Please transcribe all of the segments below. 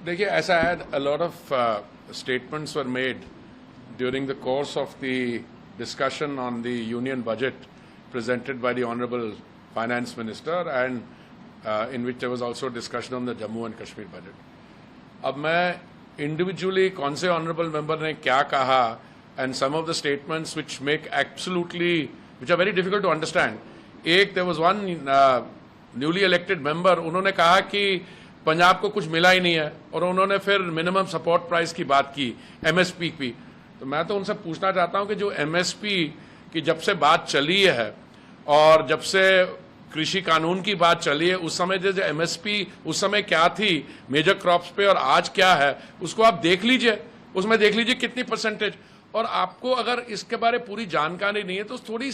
देखिए ऐसा है, a lot of statements were made during the course of the discussion on the union budget presented by the Honorable Finance Minister and in which there was also discussion on the Jammu and Kashmir budget. अब मैं individually कौन से honorable member ने क्या कहा and some of the statements which make absolutely, which are very difficult to understand. एक there was one newly elected member, उन्होंने कहा कि पंजाब को कुछ मिला ही नहीं है और उन्होंने फिर मिनिमम सपोर्ट प्राइस की बात की, एमएसपी की। तो मैं तो उनसे पूछना चाहता हूं कि जो एमएसपी की जब से बात चली है और जब से कृषि कानून की बात चली है, उस समय जो एमएसपी उस समय क्या थी मेजर क्रॉप्स पे और आज क्या है, उसको आप देख लीजिए, उसमें देख लीजिए कितनी परसेंटेज। और आपको अगर इसके बारे पूरी जानकारी नहीं है तो थोड़ी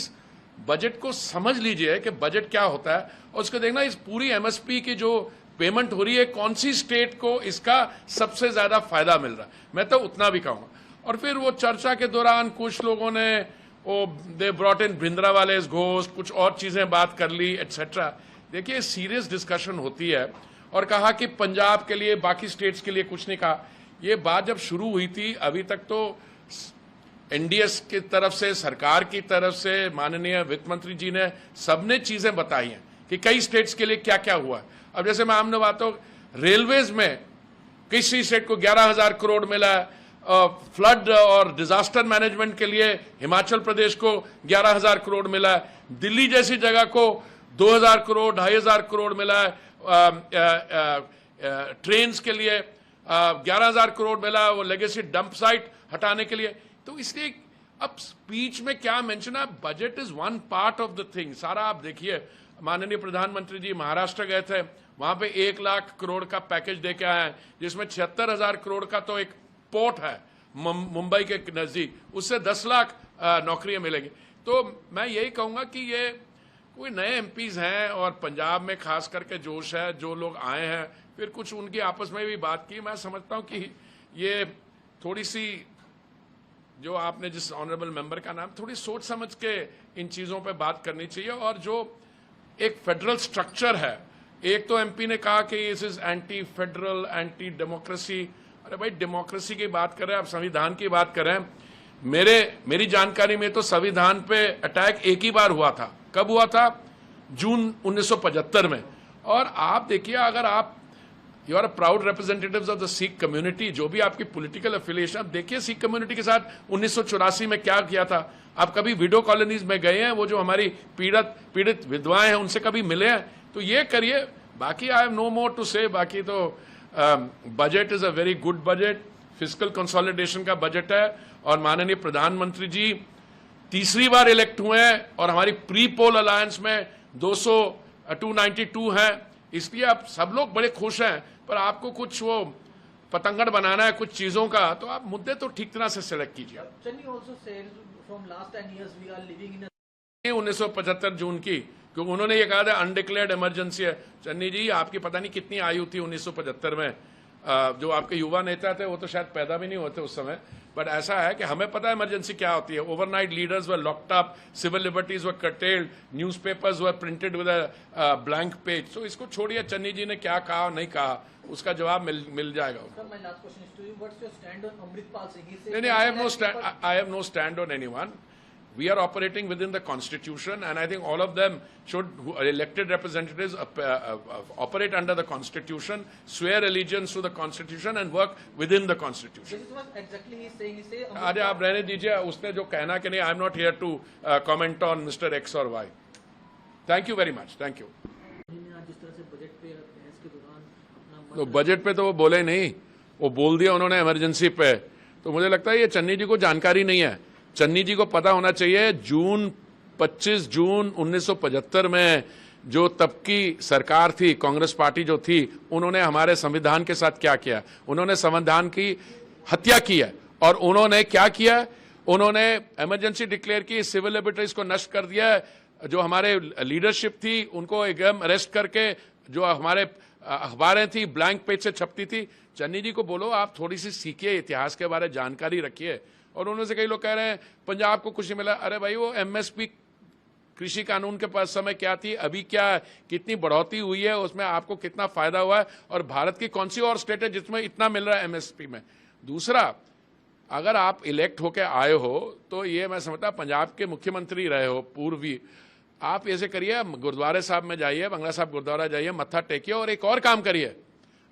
बजट को समझ लीजिए कि बजट क्या होता है और उसको देखना इस पूरी एमएसपी की जो पेमेंट हो रही है कौन सी स्टेट को इसका सबसे ज्यादा फायदा मिल रहा है, मैं तो उतना भी कहूंगा। और फिर वो चर्चा के दौरान कुछ लोगों ने वो दे ब्रॉट इन भिंद्रावाले घोष, कुछ और चीजें बात कर ली एटसेट्रा। देखिए सीरियस डिस्कशन होती है और कहा कि पंजाब के लिए बाकी स्टेट्स के लिए कुछ नहीं कहा। ये बात जब शुरू हुई थी अभी तक तो एनडीएस की तरफ से, सरकार की तरफ से, माननीय वित्त मंत्री जी ने सबने चीजें बताई हैं कि कई स्टेट्स के लिए क्या क्या हुआ। अब जैसे मैं आमने बात हो, रेलवेज में किसी स्टेट को 11,000 करोड़ मिला है, फ्लड और डिजास्टर मैनेजमेंट के लिए हिमाचल प्रदेश को 11,000 करोड़ मिला है, दिल्ली जैसी जगह को 2,000 करोड़ 2,500 करोड़ मिला है, ट्रेन्स के लिए 11,000 करोड़ मिला है, वो लेगेसी डंप साइट हटाने के लिए। तो इसलिए अब स्पीच में क्या मेंशन है, budget is one part of the thing. सारा आप देखिए, माननीय प्रधानमंत्री जी महाराष्ट्र गए थे, वहां पे 1 लाख करोड़ का पैकेज दे के आए हैं, जिसमें 76,000 करोड़ का तो एक पोर्ट है मुंबई के नजदीक, उससे 10 लाख नौकरियां मिलेंगी। तो मैं यही कहूंगा कि ये कोई नए एमपीज हैं और पंजाब में खास करके जोश है, जो लोग आए हैं, फिर कुछ उनकी आपस में भी बात की। मैं समझता हूं कि ये थोड़ी सी, जो आपने जिस ऑनरेबल मेंबर का नाम, थोड़ी सोच समझ के इन चीजों पे बात करनी चाहिए। और जो एक फेडरल स्ट्रक्चर है, एक तो एमपी ने कहा कि this is anti federal, anti democracy. अरे भाई डेमोक्रेसी की बात कर रहे हैं, आप संविधान की बात कर रहे हैं। मेरी जानकारी में तो संविधान पे अटैक एक ही बार हुआ था। कब हुआ था? जून 1975 में। और आप देखिए, अगर आप you are a proud representatives of the Sikh community, जो भी आपकी पॉलिटिकल एफिलिएशन, आप देखिए सिख कम्युनिटी के साथ 1984 में क्या किया था। आप कभी विडो कॉलोनीज में गए हैं? वो जो हमारी पीड़ित विधवाएं हैं उनसे कभी मिले हैं? तो ये करिए, बाकी I have no more to say. बाकी तो budget is a very good budget, fiscal consolidation का बजट है। और माननीय प्रधानमंत्री जी तीसरी बार इलेक्ट हुए हैं और हमारी प्री पोल अलायंस में 292 है, इसलिए आप सब लोग बड़े खुश हैं। पर आपको कुछ वो पतंगड़ बनाना है कुछ चीजों का, तो आप मुद्दे तो ठीक तरह से सेलेक्ट कीजिए। 1975 जून की, क्योंकि उन्होंने ये कहा था अनडिक्लेयर्ड इमरजेंसी है। चन्नी जी, आपकी पता नहीं कितनी आयु थी 1975 में, जो आपके युवा नेता थे वो तो शायद पैदा भी नहीं होते उस समय। बट ऐसा है कि हमें पता है इमरजेंसी क्या होती है। Overnight leaders were locked up, civil liberties were curtailed, newspapers were printed with a blank page. तो इसको छोड़िए, चन्नी जी ने क्या कहा नहीं कहा, उसका जवाब मिल जाएगा। नहीं, आई have know stand on anyone. We are operating within the Constitution, and I think all of them should, who are elected representatives, operate under the Constitution, swear allegiance to the Constitution, and work within the Constitution. This is what exactly he is saying. He say, अरे आप रहने दीजिए, उसने जो कहना कि नहीं, I am not here to comment on Mr. X or Y. Thank you very much. Thank you. तो बजट पे तो वो बोले नहीं, वो बोल दिया उन्होंने इमरजेंसी पे। तो मुझे लगता है ये चन्नी जी को जानकारी नहीं है। चन्नी जी को पता होना चाहिए 25 जून 1975 में जो तब की सरकार थी, कांग्रेस पार्टी जो थी, उन्होंने हमारे संविधान के साथ क्या किया। उन्होंने संविधान की हत्या की है। और उन्होंने क्या किया, उन्होंने इमरजेंसी डिक्लेयर की, सिविल लिबर्टीज को नष्ट कर दिया। जो हमारे लीडरशिप थी उनको एकदम अरेस्ट करके, जो हमारे अखबारें थी ब्लैंक पेज से छपती थी। चन्नी जी को बोलो आप थोड़ी सी सीखिए, इतिहास के बारे में जानकारी रखिए। और उनमें से कई लोग कह रहे हैं पंजाब को कुछ नहीं मिला। अरे भाई वो एमएसपी कृषि कानून के पास समय क्या थी, अभी क्या, कितनी बढ़ोतरी हुई है, उसमें आपको कितना फायदा हुआ है, और भारत की कौन सी और स्टेट है जिसमें इतना मिल रहा है एमएसपी में। दूसरा, अगर आप इलेक्ट होके आए हो तो ये मैं समझता, पंजाब के मुख्यमंत्री रहे हो पूर्वी, आप ऐसे करिए, गुरुद्वारे साहब में जाइए, बंगला साहब गुरुद्वारा जाइए, मत्था टेकिए, और एक और काम करिए,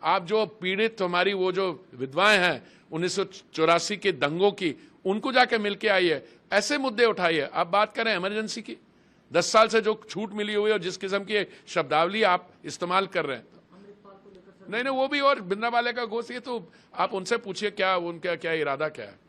आप जो पीड़ित हमारी वो जो विधवाएं हैं 1984 के दंगों की, उनको जाके मिल के आइए, ऐसे मुद्दे उठाइए। आप बात करें इमरजेंसी की, 10 साल से जो छूट मिली हुई है और जिस किस्म की शब्दावली आप इस्तेमाल कर रहे हैं, नहीं नहीं वो भी, और भिंडरावाले का घोष, ये तो आप उनसे पूछिए क्या उनका क्या इरादा क्या है।